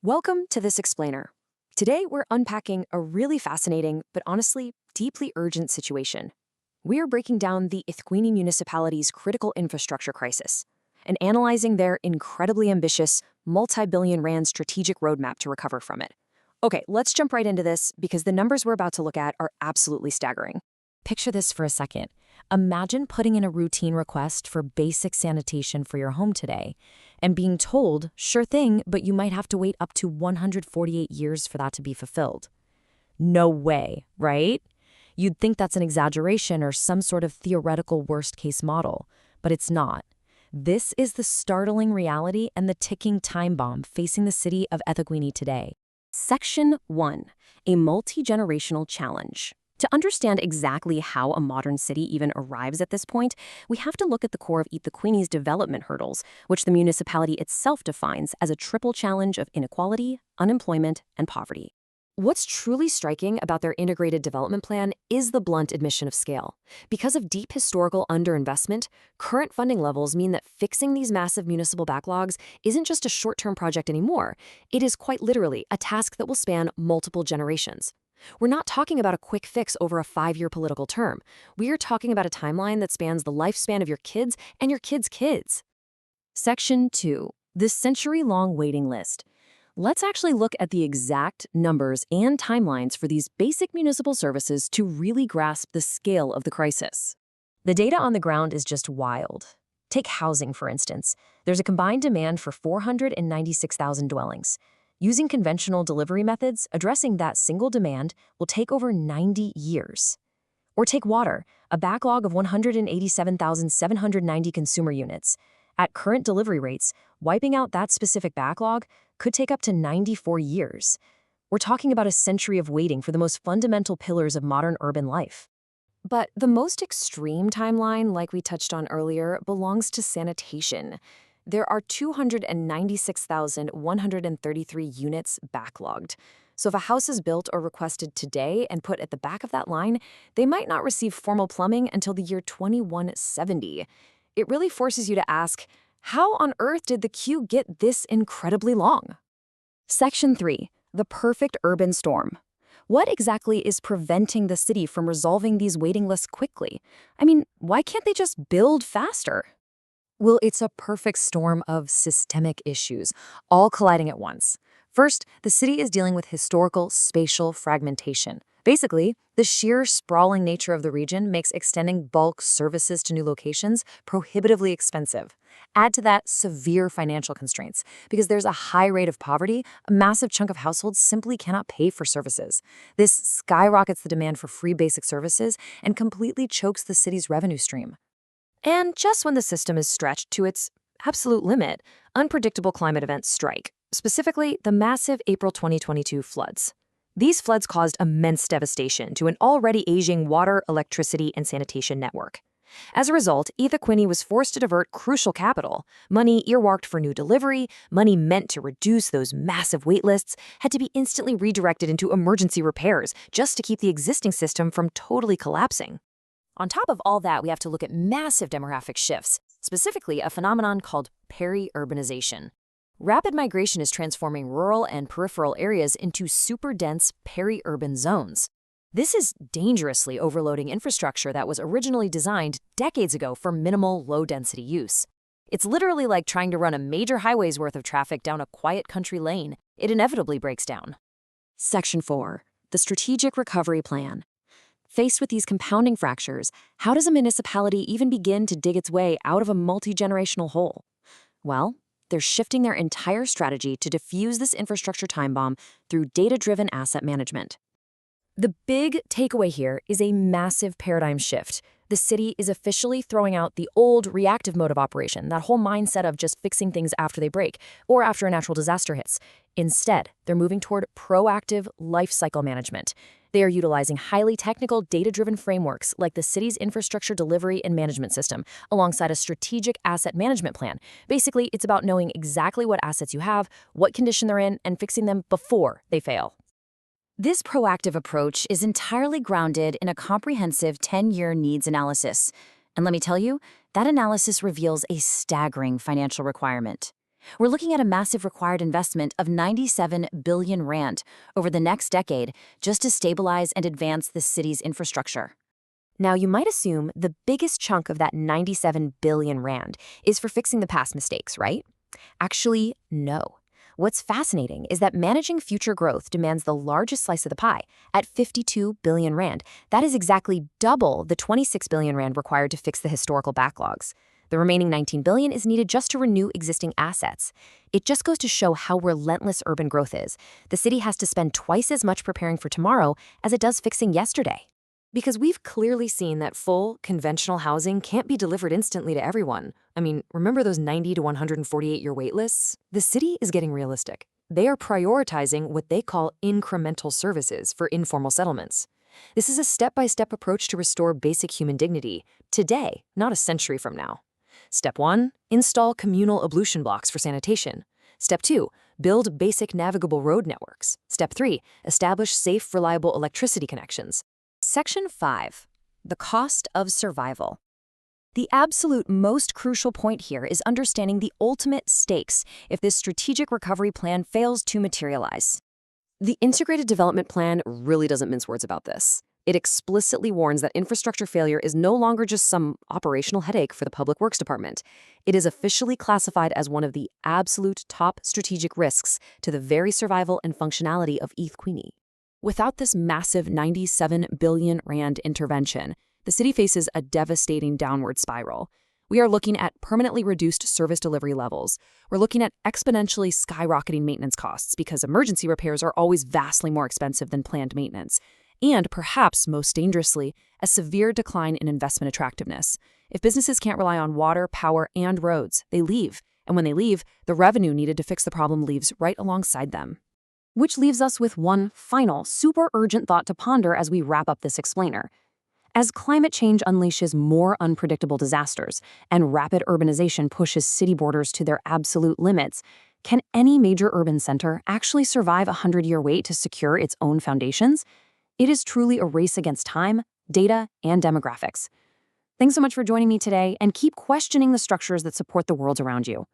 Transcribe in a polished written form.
Welcome to This Explainer. Today, we're unpacking a really fascinating, but honestly, deeply urgent situation. We're breaking down the eThekwini municipality's critical infrastructure crisis and analyzing their incredibly ambitious, multi-billion rand strategic roadmap to recover from it. Okay, let's jump right into this because the numbers we're about to look at are absolutely staggering. Picture this for a second. Imagine putting in a routine request for basic sanitation for your home today and being told, sure thing, but you might have to wait up to 148 years for that to be fulfilled. No way, right? You'd think that's an exaggeration or some sort of theoretical worst-case model, but it's not. This is the startling reality and the ticking time bomb facing the city of eThekwini today. Section 1. A multi-generational challenge. To understand exactly how a modern city even arrives at this point, we have to look at the core of eThekwini's development hurdles, which the municipality itself defines as a triple challenge of inequality, unemployment, and poverty. What's truly striking about their integrated development plan is the blunt admission of scale. Because of deep historical underinvestment, current funding levels mean that fixing these massive municipal backlogs isn't just a short-term project anymore. It is quite literally a task that will span multiple generations. We're not talking about a quick fix over a 5-year political term. We are talking about a timeline that spans the lifespan of your kids and your kids' kids. Section 2. The century-long waiting list. Let's actually look at the exact numbers and timelines for these basic municipal services to really grasp the scale of the crisis. The data on the ground is just wild. Take housing, for instance. There's a combined demand for 496,000 dwellings. Using conventional delivery methods, addressing that single demand will take over 90 years. Or take water, a backlog of 187,790 consumer units. At current delivery rates, wiping out that specific backlog could take up to 94 years. We're talking about a century of waiting for the most fundamental pillars of modern urban life. But the most extreme timeline, like we touched on earlier, belongs to sanitation. There are 296,133 units backlogged. So if a house is built or requested today and put at the back of that line, they might not receive formal plumbing until the year 2170. It really forces you to ask, how on earth did the queue get this incredibly long? Section 3. The perfect urban storm. What exactly is preventing the city from resolving these waiting lists quickly? I mean, why can't they just build faster? Well, it's a perfect storm of systemic issues, all colliding at once. First, the city is dealing with historical spatial fragmentation. Basically, the sheer sprawling nature of the region makes extending bulk services to new locations prohibitively expensive. Add to that severe financial constraints. Because there's a high rate of poverty, a massive chunk of households simply cannot pay for services. This skyrockets the demand for free basic services and completely chokes the city's revenue stream. And just when the system is stretched to its absolute limit, unpredictable climate events strike, specifically the massive April 2022 floods. These floods caused immense devastation to an already aging water, electricity, and sanitation network. As a result, eThekwini was forced to divert crucial capital. Money earmarked for new delivery, money meant to reduce those massive wait lists, had to be instantly redirected into emergency repairs just to keep the existing system from totally collapsing. On top of all that, we have to look at massive demographic shifts, specifically a phenomenon called peri-urbanization. Rapid migration is transforming rural and peripheral areas into super-dense peri-urban zones. This is dangerously overloading infrastructure that was originally designed decades ago for minimal, low-density use. It's literally like trying to run a major highway's worth of traffic down a quiet country lane. It inevitably breaks down. Section 4. The Strategic Recovery Plan. Faced with these compounding fractures, how does a municipality even begin to dig its way out of a multi-generational hole? Well, they're shifting their entire strategy to defuse this infrastructure time bomb through data-driven asset management. The big takeaway here is a massive paradigm shift. The city is officially throwing out the old reactive mode of operation, that whole mindset of just fixing things after they break or after a natural disaster hits. Instead, they're moving toward proactive life cycle management. They are utilizing highly technical, data-driven frameworks like the city's infrastructure delivery and management system, alongside a strategic asset management plan. Basically, it's about knowing exactly what assets you have, what condition they're in, and fixing them before they fail. This proactive approach is entirely grounded in a comprehensive 10-year needs analysis. And let me tell you, that analysis reveals a staggering financial requirement. We're looking at a massive required investment of 97 billion rand over the next decade just to stabilize and advance the city's infrastructure. Now, you might assume the biggest chunk of that 97 billion rand is for fixing the past mistakes, right? Actually, no. What's fascinating is that managing future growth demands the largest slice of the pie at 52 billion rand. That is exactly double the 26 billion rand required to fix the historical backlogs. The remaining 19 billion is needed just to renew existing assets. It just goes to show how relentless urban growth is. The city has to spend twice as much preparing for tomorrow as it does fixing yesterday. Because we've clearly seen that full, conventional housing can't be delivered instantly to everyone. I mean, remember those 90 to 148-year wait lists? The city is getting realistic. They are prioritizing what they call incremental services for informal settlements. This is a step-by-step approach to restore basic human dignity, today, not a century from now. Step 1, install communal ablution blocks for sanitation. Step 2, build basic navigable road networks. Step 3, establish safe, reliable electricity connections. Section 5. The cost of survival. The absolute most crucial point here is understanding the ultimate stakes if this strategic recovery plan fails to materialize. The Integrated Development Plan really doesn't mince words about this. It explicitly warns that infrastructure failure is no longer just some operational headache for the Public Works Department. It is officially classified as one of the absolute top strategic risks to the very survival and functionality of eThekwini's. Without this massive 97 billion rand intervention, the city faces a devastating downward spiral. We are looking at permanently reduced service delivery levels. We're looking at exponentially skyrocketing maintenance costs because emergency repairs are always vastly more expensive than planned maintenance. And perhaps most dangerously, a severe decline in investment attractiveness. If businesses can't rely on water, power, and roads, they leave. And when they leave, the revenue needed to fix the problem leaves right alongside them. Which leaves us with one final, super urgent thought to ponder as we wrap up this explainer. As climate change unleashes more unpredictable disasters and rapid urbanization pushes city borders to their absolute limits, can any major urban center actually survive a 100-year wait to secure its own foundations? It is truly a race against time, data, and demographics. Thanks so much for joining me today, and keep questioning the structures that support the world around you.